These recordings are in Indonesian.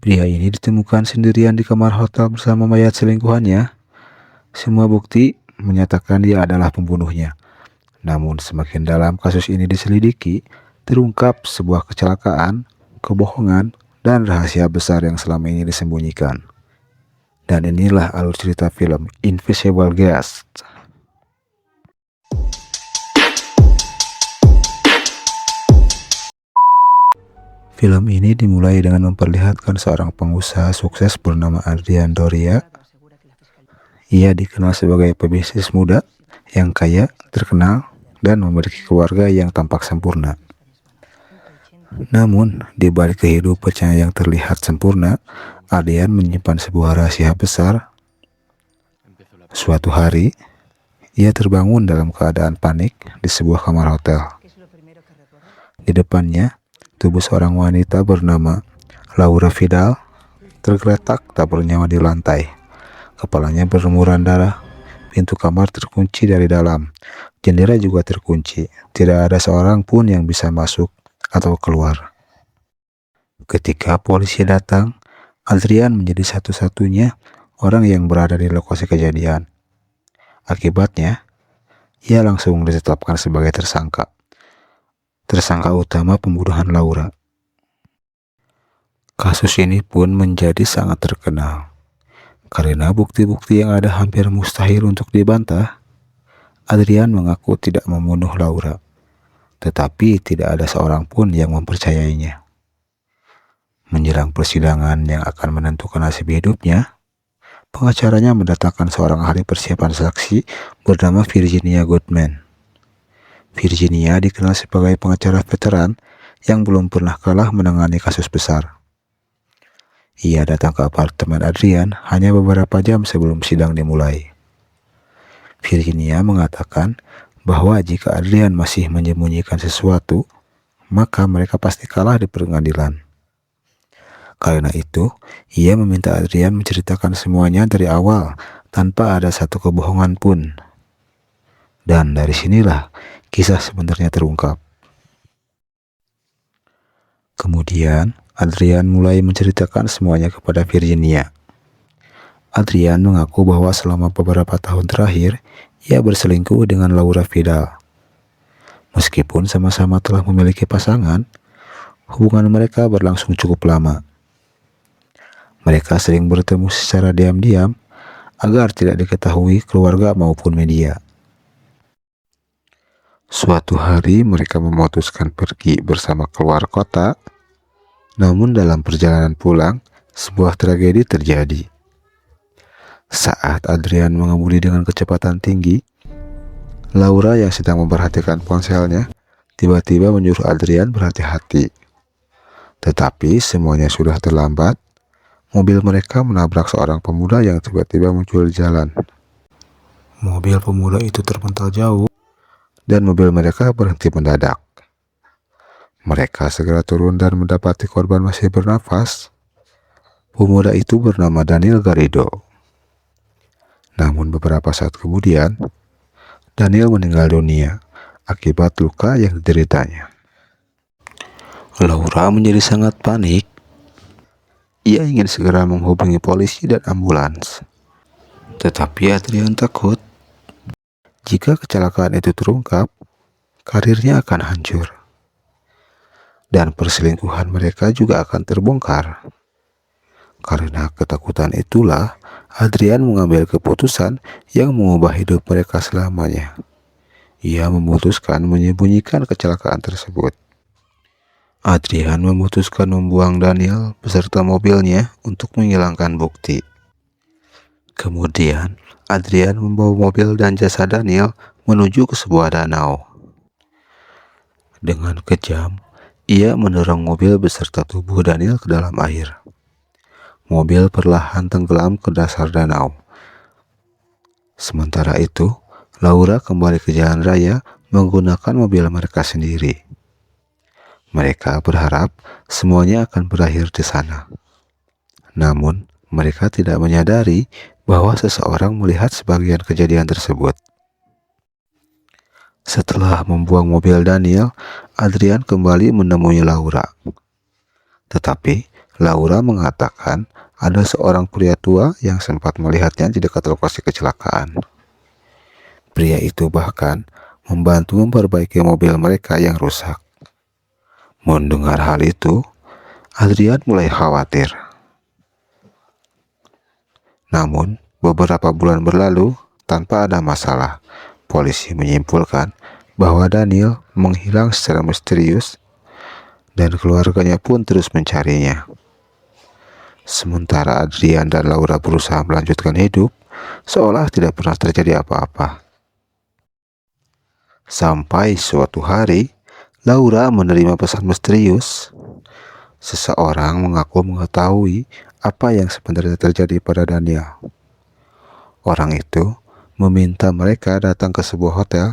Pria ini ditemukan sendirian di kamar hotel bersama mayat selingkuhannya. Semua bukti menyatakan dia adalah pembunuhnya. Namun semakin dalam kasus ini diselidiki, terungkap sebuah kecelakaan, kebohongan, dan rahasia besar yang selama ini disembunyikan. Dan inilah alur cerita film Invisible Guest. Film ini dimulai dengan memperlihatkan seorang pengusaha sukses bernama Adrian Doria. Ia dikenal sebagai pebisnis muda yang kaya, terkenal, dan memiliki keluarga yang tampak sempurna. Namun, di balik kehidupannya yang terlihat sempurna, Adrian menyimpan sebuah rahasia besar. Suatu hari, ia terbangun dalam keadaan panik di sebuah kamar hotel. Di depannya, tubuh seorang wanita bernama Laura Vidal tergeletak tak bernyawa di lantai. Kepalanya berlumuran darah, pintu kamar terkunci dari dalam, jendela juga terkunci. Tidak ada seorang pun yang bisa masuk atau keluar. Ketika polisi datang, Adrian menjadi satu-satunya orang yang berada di lokasi kejadian. Akibatnya, ia langsung ditetapkan sebagai tersangka utama pembunuhan Laura. Kasus ini pun menjadi sangat terkenal. Karena bukti-bukti yang ada hampir mustahil untuk dibantah, Adrian mengaku tidak membunuh Laura. Tetapi tidak ada seorang pun yang mempercayainya. Menjelang persidangan yang akan menentukan nasib hidupnya, pengacaranya mendatangkan seorang ahli persiapan saksi bernama Virginia Goodman. Virginia dikenal sebagai pengacara veteran yang belum pernah kalah menangani kasus besar. Ia datang ke apartemen Adrian hanya beberapa jam sebelum sidang dimulai. Virginia mengatakan bahwa jika Adrian masih menyembunyikan sesuatu, maka mereka pasti kalah di pengadilan. Karena itu, ia meminta Adrian menceritakan semuanya dari awal tanpa ada satu kebohongan pun. Dan dari sinilah kisah sebenarnya terungkap. Kemudian, Adrian mulai menceritakan semuanya kepada Virginia. Adrian mengaku bahwa selama beberapa tahun terakhir, ia berselingkuh dengan Laura Vidal. Meskipun sama-sama telah memiliki pasangan, hubungan mereka berlangsung cukup lama. Mereka sering bertemu secara diam-diam agar tidak diketahui keluarga maupun media. Suatu hari mereka memutuskan pergi bersama keluar kota, namun dalam perjalanan pulang, sebuah tragedi terjadi. Saat Adrian mengemudi dengan kecepatan tinggi, Laura yang sedang memperhatikan ponselnya tiba-tiba menyuruh Adrian berhati-hati. Tetapi semuanya sudah terlambat. Mobil mereka menabrak seorang pemuda yang tiba-tiba muncul di jalan. Mobil pemuda itu terpental jauh dan mobil mereka berhenti mendadak. Mereka segera turun dan mendapati korban masih bernafas. Pemuda itu bernama Daniel Garrido. Namun beberapa saat kemudian, Daniel meninggal dunia akibat luka yang dideritanya. Laura menjadi sangat panik. Ia ingin segera menghubungi polisi dan ambulans. Tetapi Adrian takut. Jika kecelakaan itu terungkap, karirnya akan hancur. Dan perselingkuhan mereka juga akan terbongkar. Karena ketakutan itulah, Adrian mengambil keputusan yang mengubah hidup mereka selamanya. Ia memutuskan menyembunyikan kecelakaan tersebut. Adrian memutuskan membuang Daniel beserta mobilnya untuk menghilangkan bukti. Kemudian, Adrian membawa mobil dan jasad Daniel menuju ke sebuah danau. Dengan kejam, ia mendorong mobil beserta tubuh Daniel ke dalam air. Mobil perlahan tenggelam ke dasar danau. Sementara itu, Laura kembali ke jalan raya menggunakan mobil mereka sendiri. Mereka berharap semuanya akan berakhir di sana. Namun, mereka tidak menyadari bahwa seseorang melihat sebagian kejadian tersebut. Setelah membuang mobil Daniel, Adrian kembali menemui Laura. Tetapi Laura mengatakan ada seorang pria tua yang sempat melihatnya di dekat lokasi kecelakaan. Pria itu bahkan membantu memperbaiki mobil mereka yang rusak. Mendengar hal itu, Adrian mulai khawatir. Namun, beberapa bulan berlalu tanpa ada masalah. Polisi menyimpulkan bahwa Daniel menghilang secara misterius dan keluarganya pun terus mencarinya. Sementara Adrian dan Laura berusaha melanjutkan hidup seolah tidak pernah terjadi apa-apa. Sampai suatu hari, Laura menerima pesan misterius. Seseorang mengaku mengetahui apa yang sebenarnya terjadi pada Daniel. Orang itu meminta mereka datang ke sebuah hotel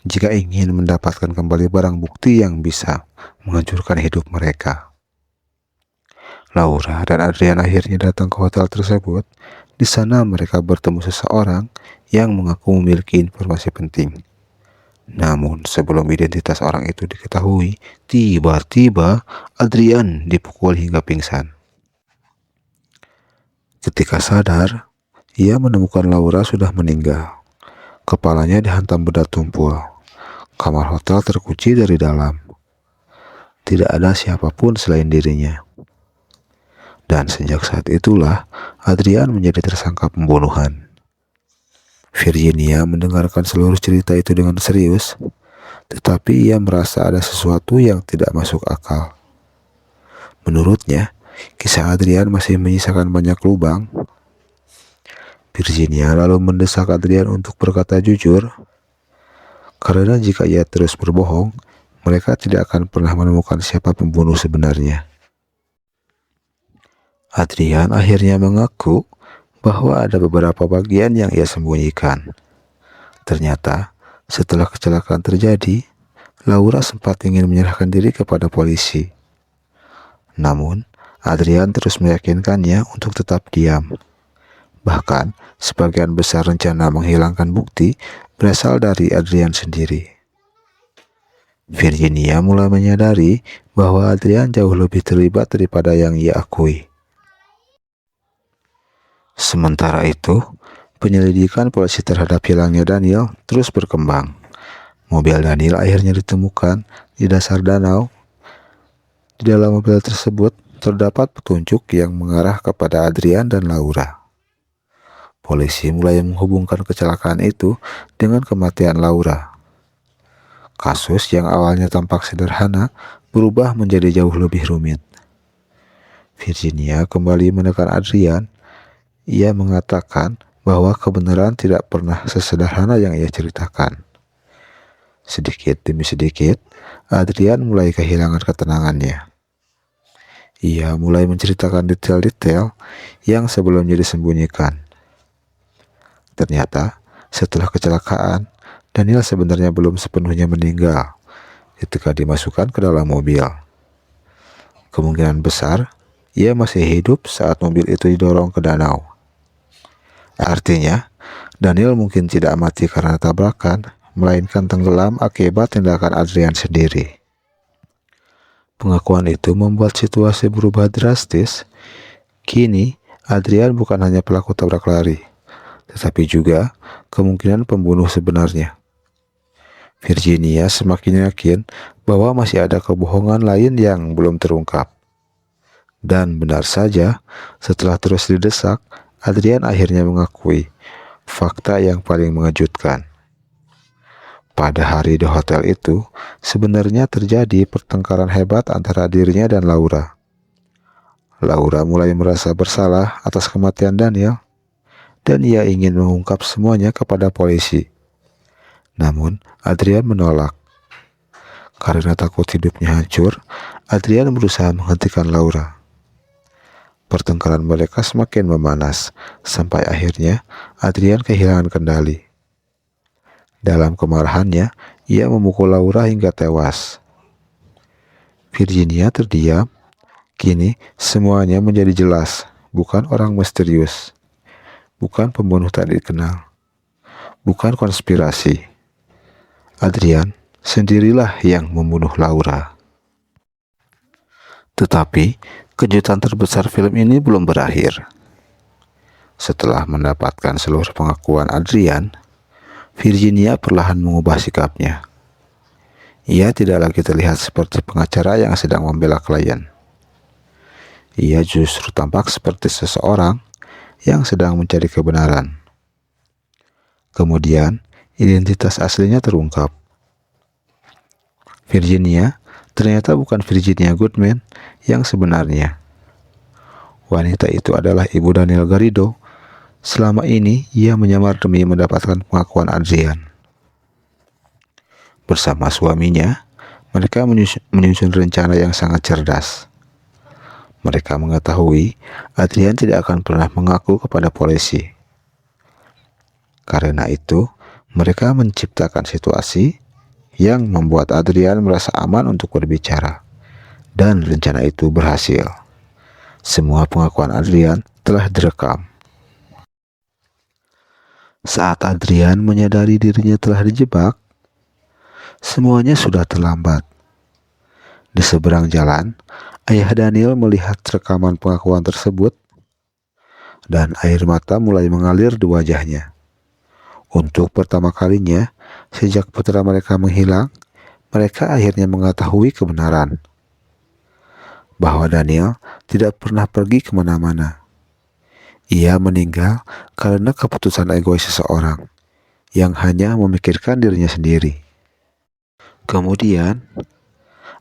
jika ingin mendapatkan kembali barang bukti yang bisa menghancurkan hidup mereka. Laura dan Adrian akhirnya datang ke hotel tersebut. Di sana mereka bertemu seseorang yang mengaku memiliki informasi penting. Namun sebelum identitas orang itu diketahui, tiba-tiba Adrian dipukul hingga pingsan. Ketika sadar, ia menemukan Laura sudah meninggal. Kepalanya dihantam benda tumpul. Kamar hotel terkunci dari dalam. Tidak ada siapapun selain dirinya. Dan sejak saat itulah Adrian menjadi tersangka pembunuhan. Virginia mendengarkan seluruh cerita itu dengan serius, tetapi ia merasa ada sesuatu yang tidak masuk akal. Menurutnya, kisah Adrian masih menyisakan banyak lubang. Virginia lalu mendesak Adrian untuk berkata jujur, karena jika ia terus berbohong, mereka tidak akan pernah menemukan siapa pembunuh sebenarnya. Adrian akhirnya mengaku bahwa ada beberapa bagian yang ia sembunyikan. Ternyata, setelah kecelakaan terjadi, Laura sempat ingin menyerahkan diri kepada polisi. Namun, Adrian terus meyakinkannya untuk tetap diam. Bahkan, sebagian besar rencana menghilangkan bukti berasal dari Adrian sendiri. Virginia mulai menyadari bahwa Adrian jauh lebih terlibat daripada yang ia akui. Sementara itu, penyelidikan polisi terhadap hilangnya Daniel terus berkembang. Mobil Daniel akhirnya ditemukan di dasar danau. Di dalam mobil tersebut terdapat petunjuk yang mengarah kepada Adrian dan Laura. Polisi mulai menghubungkan kecelakaan itu dengan kematian Laura. Kasus yang awalnya tampak sederhana berubah menjadi jauh lebih rumit. Virginia kembali menekan Adrian. Ia mengatakan bahwa kebenaran tidak pernah sesederhana yang ia ceritakan. Sedikit demi sedikit, Adrian mulai kehilangan ketenangannya. Ia mulai menceritakan detail-detail yang sebelumnya disembunyikan. Ternyata, setelah kecelakaan, Daniel sebenarnya belum sepenuhnya meninggal ketika dimasukkan ke dalam mobil. Kemungkinan besar, ia masih hidup saat mobil itu didorong ke danau. Artinya, Daniel mungkin tidak mati karena tabrakan, melainkan tenggelam akibat tindakan Adrian sendiri. Pengakuan itu membuat situasi berubah drastis. Kini, Adrian bukan hanya pelaku tabrak lari, tetapi juga kemungkinan pembunuh sebenarnya. Virginia semakin yakin bahwa masih ada kebohongan lain yang belum terungkap. Dan benar saja, setelah terus didesak, Adrian akhirnya mengakui fakta yang paling mengejutkan. Pada hari di hotel itu, sebenarnya terjadi pertengkaran hebat antara dirinya dan Laura. Laura mulai merasa bersalah atas kematian Daniel, dan ia ingin mengungkap semuanya kepada polisi. Namun, Adrian menolak. Karena takut hidupnya hancur, Adrian berusaha menghentikan Laura. Pertengkaran mereka semakin memanas, sampai akhirnya Adrian kehilangan kendali. Dalam kemarahannya, ia memukul Laura hingga tewas. Virginia terdiam. Kini semuanya menjadi jelas, bukan orang misterius, bukan pembunuh tak dikenal, bukan konspirasi. Adrian sendirilah yang membunuh Laura. Tetapi kejutan terbesar film ini belum berakhir. Setelah mendapatkan seluruh pengakuan Adrian, Virginia perlahan mengubah sikapnya. Ia tidak lagi terlihat seperti pengacara yang sedang membela klien. Ia justru tampak seperti seseorang yang sedang mencari kebenaran. Kemudian, identitas aslinya terungkap. Virginia ternyata bukan Virginia Goodman yang sebenarnya. Wanita itu adalah ibu Daniel Garrido. Selama ini, ia menyamar demi mendapatkan pengakuan Adrian. Bersama suaminya, mereka menyusun rencana yang sangat cerdas. Mereka mengetahui Adrian tidak akan pernah mengaku kepada polisi. Karena itu, mereka menciptakan situasi yang membuat Adrian merasa aman untuk berbicara. Dan rencana itu berhasil. Semua pengakuan Adrian telah direkam. Saat Adrian menyadari dirinya telah dijebak, semuanya sudah terlambat. Di seberang jalan, ayah Daniel melihat rekaman pengakuan tersebut dan air mata mulai mengalir di wajahnya. Untuk pertama kalinya, sejak putra mereka menghilang, mereka akhirnya mengetahui kebenaran bahwa Daniel tidak pernah pergi kemana-mana. Ia meninggal karena keputusan egois seseorang yang hanya memikirkan dirinya sendiri. Kemudian,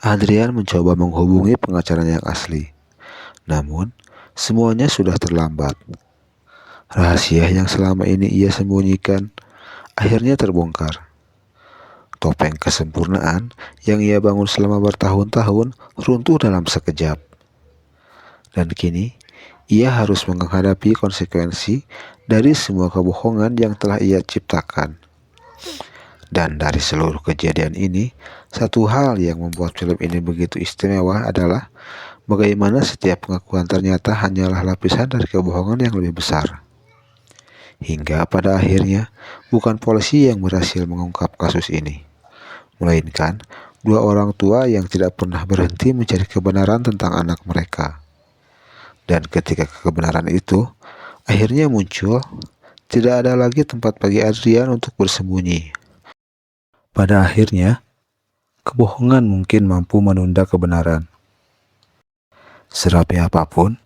Adrian mencoba menghubungi pengacaranya yang asli. Namun, semuanya sudah terlambat. Rahasia yang selama ini ia sembunyikan akhirnya terbongkar. Topeng kesempurnaan yang ia bangun selama bertahun-tahun runtuh dalam sekejap. Dan kini, ia harus menghadapi konsekuensi dari semua kebohongan yang telah ia ciptakan. Dan dari seluruh kejadian ini, satu hal yang membuat film ini begitu istimewa adalah bagaimana setiap pengakuan ternyata hanyalah lapisan dari kebohongan yang lebih besar. Hingga pada akhirnya, bukan polisi yang berhasil mengungkap kasus ini, melainkan dua orang tua yang tidak pernah berhenti mencari kebenaran tentang anak mereka. Dan ketika kebenaran itu akhirnya muncul, tidak ada lagi tempat bagi Adrian untuk bersembunyi. Pada akhirnya, kebohongan mungkin mampu menunda kebenaran. Serapi apapun,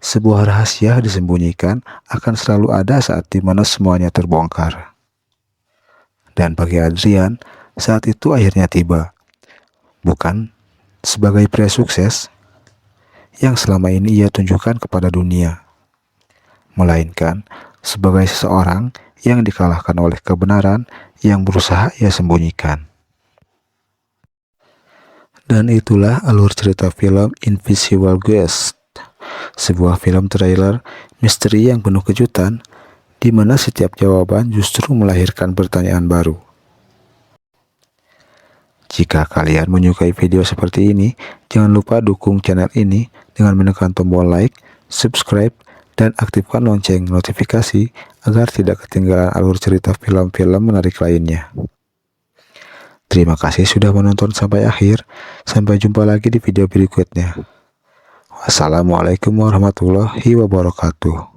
sebuah rahasia disembunyikan akan selalu ada saat dimana semuanya terbongkar. Dan bagi Adrian, saat itu akhirnya tiba. Bukan sebagai pria sukses yang selama ini ia tunjukkan kepada dunia, melainkan sebagai seseorang yang dikalahkan oleh kebenaran yang berusaha ia sembunyikan. Dan itulah alur cerita film Invisible Guest, sebuah film trailer misteri yang penuh kejutan, di mana setiap jawaban justru melahirkan pertanyaan baru. Jika kalian menyukai video seperti ini, jangan lupa dukung channel ini dengan menekan tombol like, subscribe, dan aktifkan lonceng notifikasi agar tidak ketinggalan alur cerita film-film menarik lainnya. Terima kasih sudah menonton sampai akhir. Sampai jumpa lagi di video berikutnya. Wassalamualaikum warahmatullahi wabarakatuh.